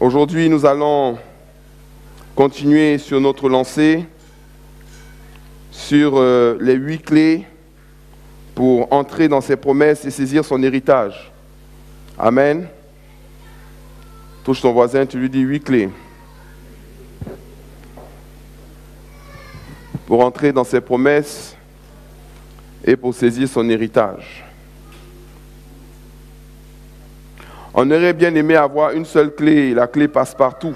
Aujourd'hui, nous allons continuer sur notre lancée, sur les 8 clés pour entrer dans ses promesses et saisir son héritage. Amen. Touche ton voisin, tu lui dis 8 clés pour entrer dans ses promesses et pour saisir son héritage. On aurait bien aimé avoir une seule clé, la clé passe-partout.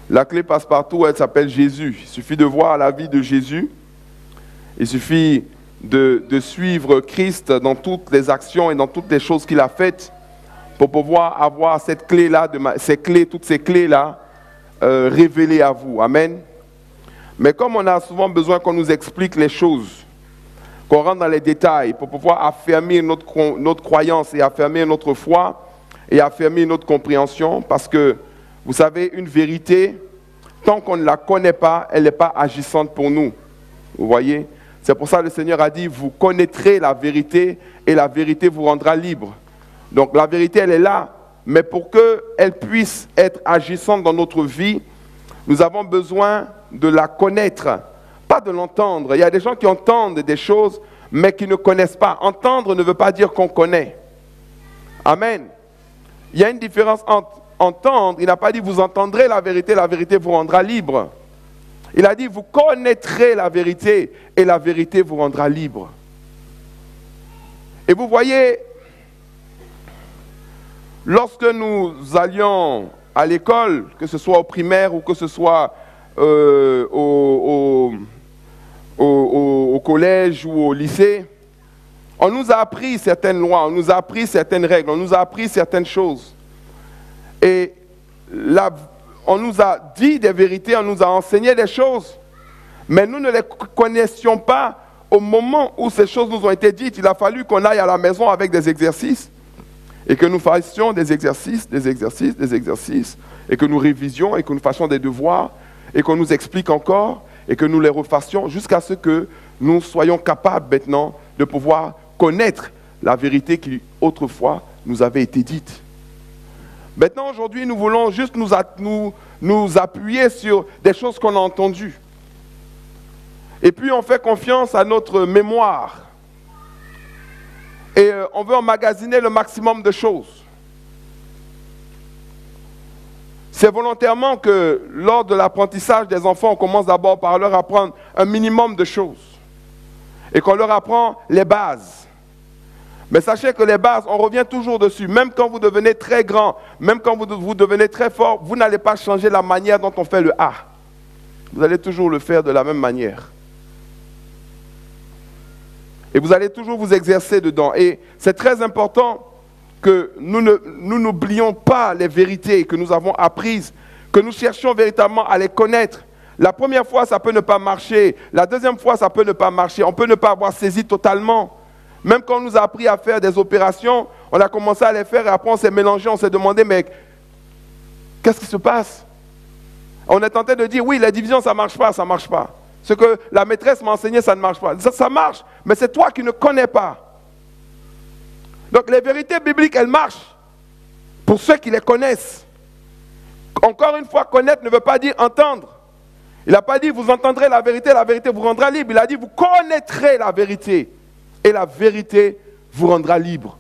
La clé passe-partout, elle s'appelle Jésus. Il suffit de voir la vie de Jésus. Il suffit de suivre Christ dans toutes les actions et dans toutes les choses qu'il a faites pour pouvoir avoir cette clé-là, toutes ces clés-là révélées à vous. Amen. Mais comme on a souvent besoin qu'on nous explique les choses, qu'on rentre dans les détails pour pouvoir affirmer notre croyance et affirmer notre foi et affirmer notre compréhension, parce que, vous savez, une vérité, tant qu'on ne la connaît pas, elle n'est pas agissante pour nous. Vous voyez? C'est pour ça que le Seigneur a dit, vous connaîtrez la vérité et la vérité vous rendra libre. Donc la vérité, elle est là, mais pour qu'elle puisse être agissante dans notre vie, nous avons besoin de la connaître, pas de l'entendre. Il y a des gens qui entendent des choses, mais qui ne connaissent pas. Entendre ne veut pas dire qu'on connaît. Amen. Il y a une différence entre entendre. Il n'a pas dit vous entendrez la vérité vous rendra libre. Il a dit vous connaîtrez la vérité et la vérité vous rendra libre. Et vous voyez, lorsque nous allions à l'école, que ce soit au primaire ou que ce soit au collège ou au lycée, on nous a appris certaines lois, on nous a appris certaines règles, on nous a appris certaines choses. Et on nous a dit des vérités, on nous a enseigné des choses, mais nous ne les connaissions pas au moment où ces choses nous ont été dites. Il a fallu qu'on aille à la maison avec des exercices et que nous fassions des exercices, et que nous révisions et que nous fassions des devoirs et qu'on nous explique encore et que nous les refassions jusqu'à ce que nous soyons capables maintenant de pouvoir connaître la vérité qui autrefois nous avait été dite. Maintenant, aujourd'hui, nous voulons juste nous appuyer sur des choses qu'on a entendues. Et puis, on fait confiance à notre mémoire. Et on veut emmagasiner le maximum de choses. C'est volontairement que lors de l'apprentissage des enfants, on commence d'abord par leur apprendre un minimum de choses. Et qu'on leur apprend les bases. Mais sachez que les bases, on revient toujours dessus. Même quand vous devenez très grand, même quand vous devenez très fort, vous n'allez pas changer la manière dont on fait le A. Vous allez toujours le faire de la même manière. Et vous allez toujours vous exercer dedans. Et c'est très important que nous n'oublions pas les vérités que nous avons apprises, que nous cherchions véritablement à les connaître. La première fois, ça peut ne pas marcher. La deuxième fois, ça peut ne pas marcher. On peut ne pas avoir saisi totalement. Même quand on nous a appris à faire des opérations, on a commencé à les faire et après on s'est mélangé, on s'est demandé, mais qu'est-ce qui se passe? On est tenté de dire, oui, la division, ça ne marche pas, ça ne marche pas. Ce que la maîtresse m'a enseigné, ça ne marche pas. Ça marche, mais c'est toi qui ne connais pas. Donc les vérités bibliques, elles marchent pour ceux qui les connaissent. Encore une fois, connaître ne veut pas dire entendre. Il n'a pas dit, vous entendrez la vérité vous rendra libre. Il a dit, vous connaîtrez la vérité. Et la vérité vous rendra libre.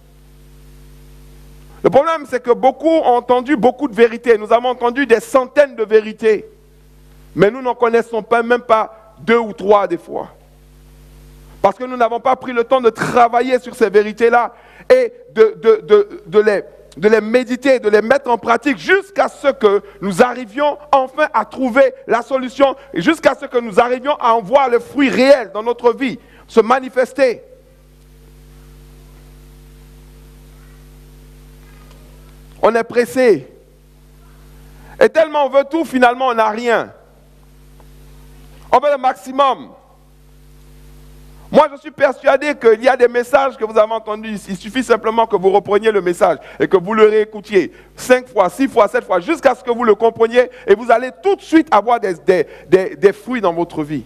Le problème, c'est que beaucoup ont entendu beaucoup de vérités. Nous avons entendu des centaines de vérités. Mais nous n'en connaissons pas, même pas 2 ou 3 des fois. Parce que nous n'avons pas pris le temps de travailler sur ces vérités-là et de les méditer, de les mettre en pratique jusqu'à ce que nous arrivions enfin à trouver la solution, et jusqu'à ce que nous arrivions à en voir le fruit réel dans notre vie, se manifester. On est pressé. Et tellement on veut tout, finalement on n'a rien. On veut le maximum. Moi je suis persuadé qu'il y a des messages que vous avez entendus ici. Il suffit simplement que vous repreniez le message et que vous le réécoutiez 5 fois, 6 fois, 7 fois, jusqu'à ce que vous le compreniez et vous allez tout de suite avoir des fruits dans votre vie.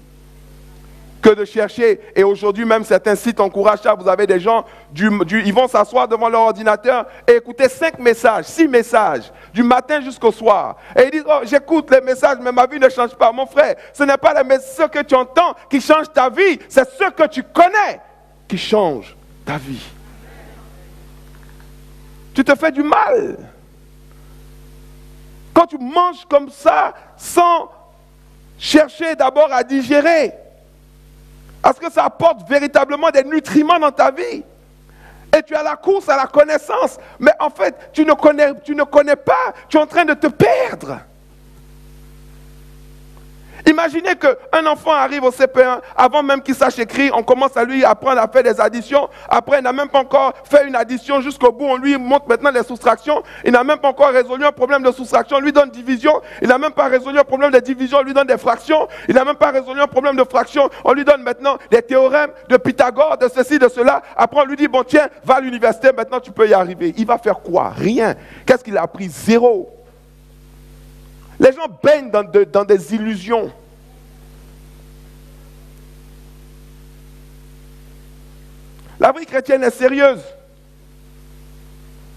que de chercher. Et aujourd'hui, même certains sites encouragent ça. Vous avez des gens, ils vont s'asseoir devant leur ordinateur et écouter 5 messages, 6 messages, du matin jusqu'au soir. Et ils disent, oh, j'écoute les messages, mais ma vie ne change pas. Mon frère, ce n'est pas ce que tu entends qui change ta vie, c'est ce que tu connais qui change ta vie. Tu te fais du mal. Quand tu manges comme ça, sans chercher d'abord à digérer, parce que ça apporte véritablement des nutriments dans ta vie. Et tu as la course à la connaissance. Mais en fait, tu ne connais pas. Tu es en train de te perdre. Imaginez qu'un enfant arrive au CP1, avant même qu'il sache écrire, on commence à lui apprendre à faire des additions. Après, il n'a même pas encore fait une addition jusqu'au bout. On lui montre maintenant les soustractions. Il n'a même pas encore résolu un problème de soustraction. On lui donne division. Il n'a même pas résolu un problème de division. On lui donne des fractions. Il n'a même pas résolu un problème de fraction. On lui donne maintenant des théorèmes de Pythagore, de ceci, de cela. Après, on lui dit, bon tiens, va à l'université, maintenant tu peux y arriver. Il va faire quoi? Rien. Qu'est-ce qu'il a appris? Zéro. Les gens baignent dans des illusions. La vie chrétienne est sérieuse.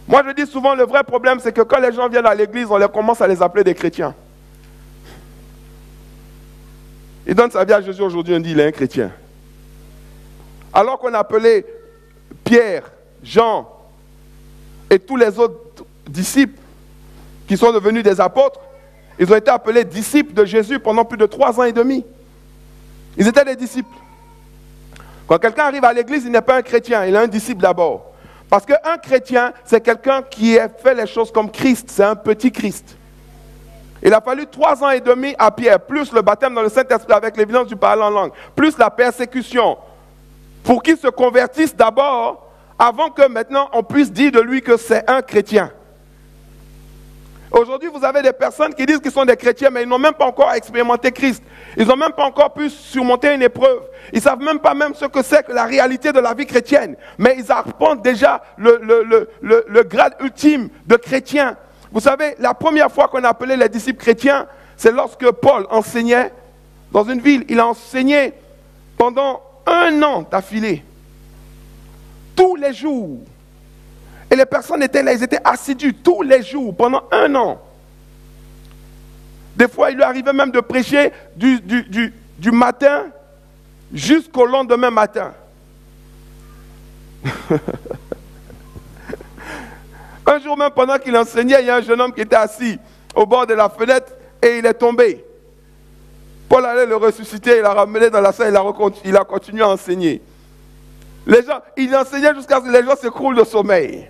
Moi, je dis souvent, le vrai problème, c'est que quand les gens viennent à l'église, on commence à les appeler des chrétiens. Il donne sa vie à Jésus aujourd'hui, on dit, il est un chrétien. Alors qu'on appelait Pierre, Jean et tous les autres disciples qui sont devenus des apôtres, ils ont été appelés disciples de Jésus pendant plus de 3 ans et demi. Ils étaient des disciples. Quand quelqu'un arrive à l'église, il n'est pas un chrétien, il est un disciple d'abord. Parce qu'un chrétien, c'est quelqu'un qui a fait les choses comme Christ, c'est un petit Christ. Il a fallu 3 ans et demi à Pierre, plus le baptême dans le Saint-Esprit avec l'évidence du parler en langue, plus la persécution, pour qu'il se convertisse d'abord, avant que maintenant on puisse dire de lui que c'est un chrétien. Aujourd'hui, vous avez des personnes qui disent qu'ils sont des chrétiens, mais ils n'ont même pas encore expérimenté Christ. Ils n'ont même pas encore pu surmonter une épreuve. Ils ne savent même pas même ce que c'est que la réalité de la vie chrétienne. Mais ils arpentent déjà le grade ultime de chrétien. Vous savez, la première fois qu'on a appelé les disciples chrétiens, c'est lorsque Paul enseignait dans une ville. Il a enseigné pendant 1 an d'affilée. Tous les jours. Et les personnes étaient là, ils étaient assidus tous les jours, pendant 1 an. Des fois, il lui arrivait même de prêcher du matin jusqu'au lendemain matin. Un jour même, pendant qu'il enseignait, il y a un jeune homme qui était assis au bord de la fenêtre et il est tombé. Paul allait le ressusciter, il l'a ramené dans la salle, il a continué à enseigner. Il enseignait jusqu'à ce que les gens s'écroulent de sommeil.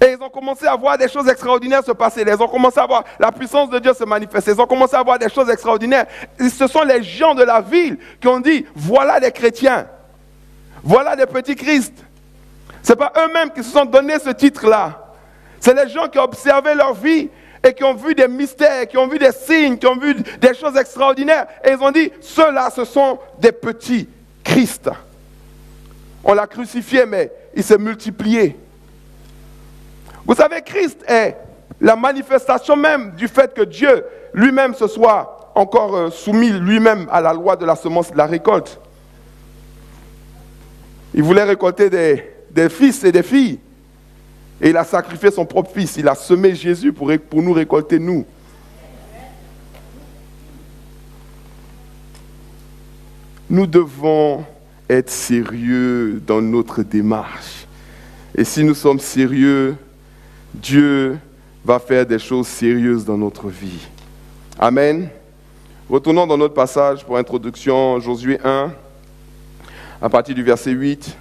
Et ils ont commencé à voir des choses extraordinaires se passer. Ils ont commencé à voir la puissance de Dieu se manifester. Ils ont commencé à voir des choses extraordinaires. Et ce sont les gens de la ville qui ont dit, voilà des chrétiens. Voilà des petits Christ. Ce n'est pas eux-mêmes qui se sont donné ce titre-là. C'est les gens qui ont observé leur vie et qui ont vu des mystères, qui ont vu des signes, qui ont vu des choses extraordinaires. Et ils ont dit, ceux-là, ce sont des petits Christ. On l'a crucifié, mais il s'est multiplié. Vous savez, Christ est la manifestation même du fait que Dieu lui-même se soit encore soumis lui-même à la loi de la semence et de la récolte. Il voulait récolter des fils et des filles. Et il a sacrifié son propre fils. Il a semé Jésus pour nous récolter, nous. Nous devons être sérieux dans notre démarche. Et si nous sommes sérieux, Dieu va faire des choses sérieuses dans notre vie. Amen. Retournons dans notre passage pour introduction, Josué 1, à partir du verset 8.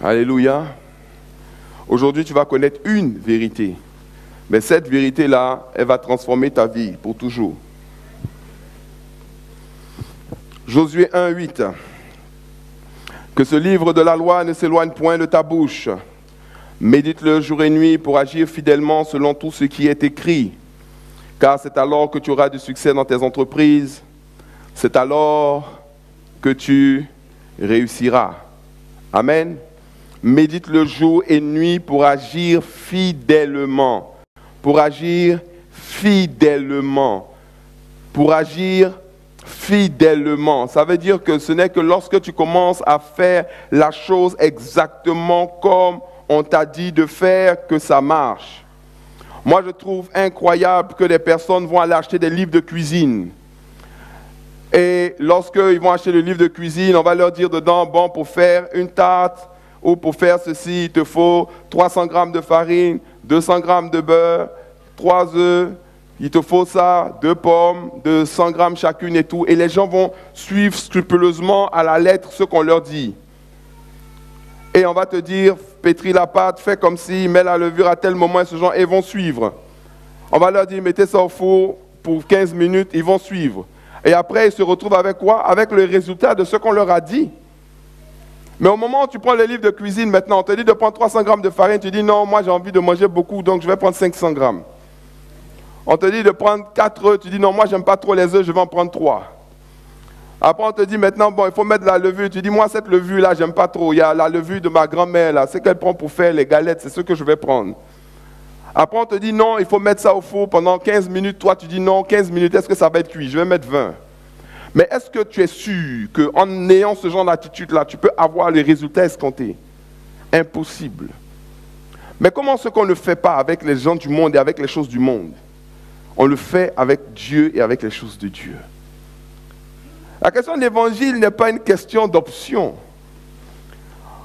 Alléluia. Aujourd'hui, tu vas connaître une vérité. Mais cette vérité-là, elle va transformer ta vie pour toujours. Josué 1, 8. Que ce livre de la loi ne s'éloigne point de ta bouche. Médite-le jour et nuit pour agir fidèlement selon tout ce qui est écrit. Car c'est alors que tu auras du succès dans tes entreprises. C'est alors que tu réussiras. Amen. Médite-le jour et nuit pour agir fidèlement. Pour agir fidèlement. pour agir fidèlement. Ça veut dire que ce n'est que lorsque tu commences à faire la chose exactement comme on t'a dit de faire que ça marche. Moi, je trouve incroyable que des personnes vont aller acheter des livres de cuisine. Et lorsqu'ils vont acheter le livre de cuisine, on va leur dire dedans, bon, pour faire une tarte ou pour faire ceci, il te faut 300 grammes de farine, 200 grammes de beurre, 3 œufs, il te faut ça, 2 pommes, de 100 grammes chacune et tout. Et les gens vont suivre scrupuleusement à la lettre ce qu'on leur dit. Et on va te dire, pétris la pâte, fais comme si, mets la levure à tel moment, et ce genre, et ils vont suivre. On va leur dire, mettez ça au four pour 15 minutes, ils vont suivre. Et après, ils se retrouvent avec quoi? Avec le résultat de ce qu'on leur a dit. Mais au moment où tu prends le livre de cuisine, maintenant, on te dit de prendre 300 grammes de farine, tu dis, non, moi j'ai envie de manger beaucoup, donc je vais prendre 500 grammes. On te dit de prendre 4 œufs, tu dis, non, moi j'aime pas trop les œufs, je vais en prendre 3. Après, on te dit maintenant, bon, il faut mettre la levure. Tu dis, moi, cette levure-là, j'aime pas trop. Il y a la levure de ma grand-mère, là. C'est qu'elle prend pour faire les galettes, c'est ce que je vais prendre. Après, on te dit, non, il faut mettre ça au four pendant 15 minutes. Toi, tu dis, non, 15 minutes, est-ce que ça va être cuit? Je vais mettre 20. Mais est-ce que tu es sûr qu'en ayant ce genre d'attitude-là, tu peux avoir les résultats escomptés? Impossible. Mais comment ce qu'on ne fait pas avec les gens du monde et avec les choses du monde? On le fait avec Dieu et avec les choses de Dieu. La question de l'évangile n'est pas une question d'option.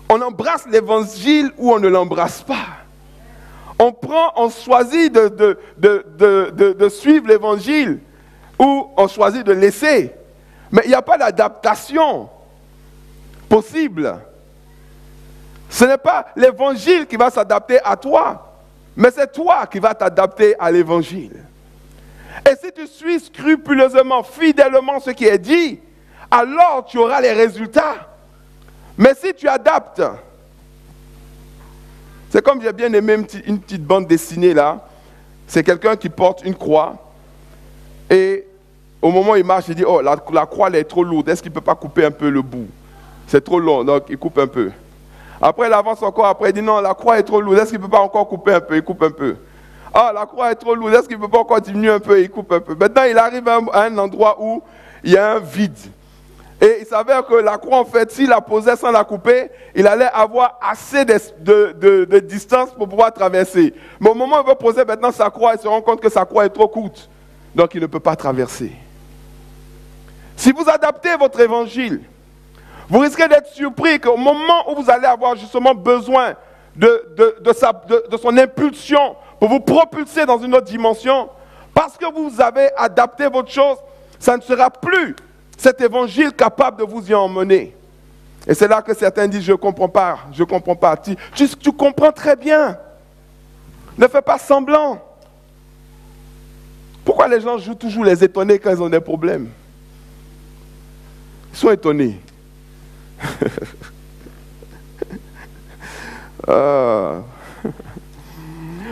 On embrasse l'évangile ou on ne l'embrasse pas. On choisit de suivre l'évangile ou on choisit de laisser. Mais il n'y a pas d'adaptation possible. Ce n'est pas l'évangile qui va s'adapter à toi, mais c'est toi qui vas t'adapter à l'évangile. Et si tu suis scrupuleusement, fidèlement ce qui est dit, alors tu auras les résultats. Mais si tu adaptes, c'est comme j'ai bien aimé une petite bande dessinée là, c'est quelqu'un qui porte une croix, et au moment où il marche, il dit, oh, la croix elle est trop lourde, est-ce qu'il ne peut pas couper un peu le bout? C'est trop long, donc il coupe un peu. Après il avance encore, après il dit, non, la croix est trop lourde, est-ce qu'il ne peut pas encore couper un peu? Il coupe un peu. Ah, la croix est trop lourde, est-ce qu'il ne peut pas encore diminuer un peu? Il coupe un peu. Maintenant, il arrive à un endroit où il y a un vide. Et il s'avère que la croix, en fait, s'il la posait sans la couper, il allait avoir assez de distance pour pouvoir traverser. Mais au moment où il veut poser maintenant sa croix, il se rend compte que sa croix est trop courte. Donc, il ne peut pas traverser. Si vous adaptez votre évangile, vous risquez d'être surpris qu'au moment où vous allez avoir justement besoin de son impulsion pour vous propulser dans une autre dimension, parce que vous avez adapté votre chose, ça ne sera plus cet évangile capable de vous y emmener. Et c'est là que certains disent, je ne comprends pas, je ne comprends pas. Tu comprends très bien. Ne fais pas semblant. Pourquoi les gens jouent toujours les étonnés quand ils ont des problèmes? Ils sont étonnés.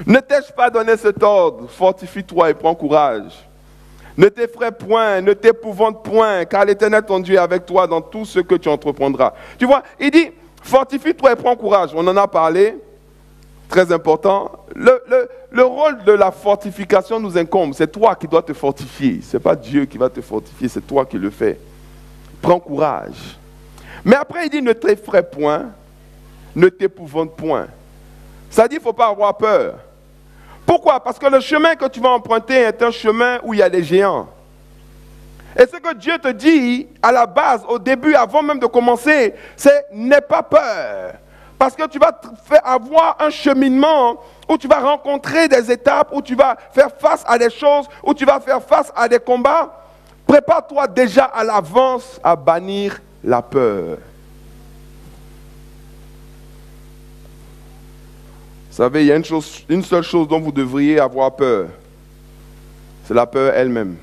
Ne t'ai-je pas donné cet ordre? Fortifie-toi et prends courage. Ne t'effraie point, ne t'épouvante point, car l'Éternel ton Dieu est avec toi dans tout ce que tu entreprendras. Tu vois, il dit, fortifie-toi et prends courage. On en a parlé, très important. Le rôle de la fortification nous incombe. C'est toi qui dois te fortifier. Ce n'est pas Dieu qui va te fortifier, c'est toi qui le fais. Prends courage. Mais après, il dit, ne t'effraie point, ne t'épouvante point. Ça dit, il ne faut pas avoir peur. Pourquoi? Parce que le chemin que tu vas emprunter est un chemin où il y a des géants. Et ce que Dieu te dit à la base, au début, avant même de commencer, c'est n'aie pas peur. Parce que tu vas avoir un cheminement où tu vas rencontrer des étapes, où tu vas faire face à des choses, où tu vas faire face à des combats. Prépare-toi déjà à l'avance à bannir la peur. Vous savez, il y a une seule chose dont vous devriez avoir peur. C'est la peur elle-même.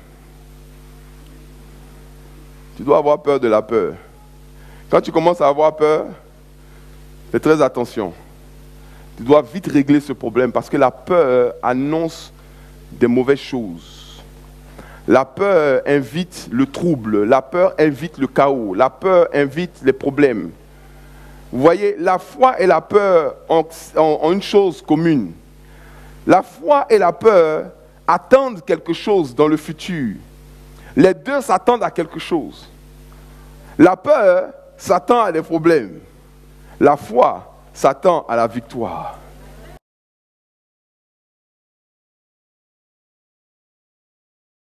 Tu dois avoir peur de la peur. Quand tu commences à avoir peur, fais très attention. Tu dois vite régler ce problème parce que la peur annonce des mauvaises choses. La peur invite le trouble. La peur invite le chaos. La peur invite les problèmes. Vous voyez, la foi et la peur ont une chose commune. La foi et la peur attendent quelque chose dans le futur. Les deux s'attendent à quelque chose. La peur s'attend à des problèmes. La foi s'attend à la victoire.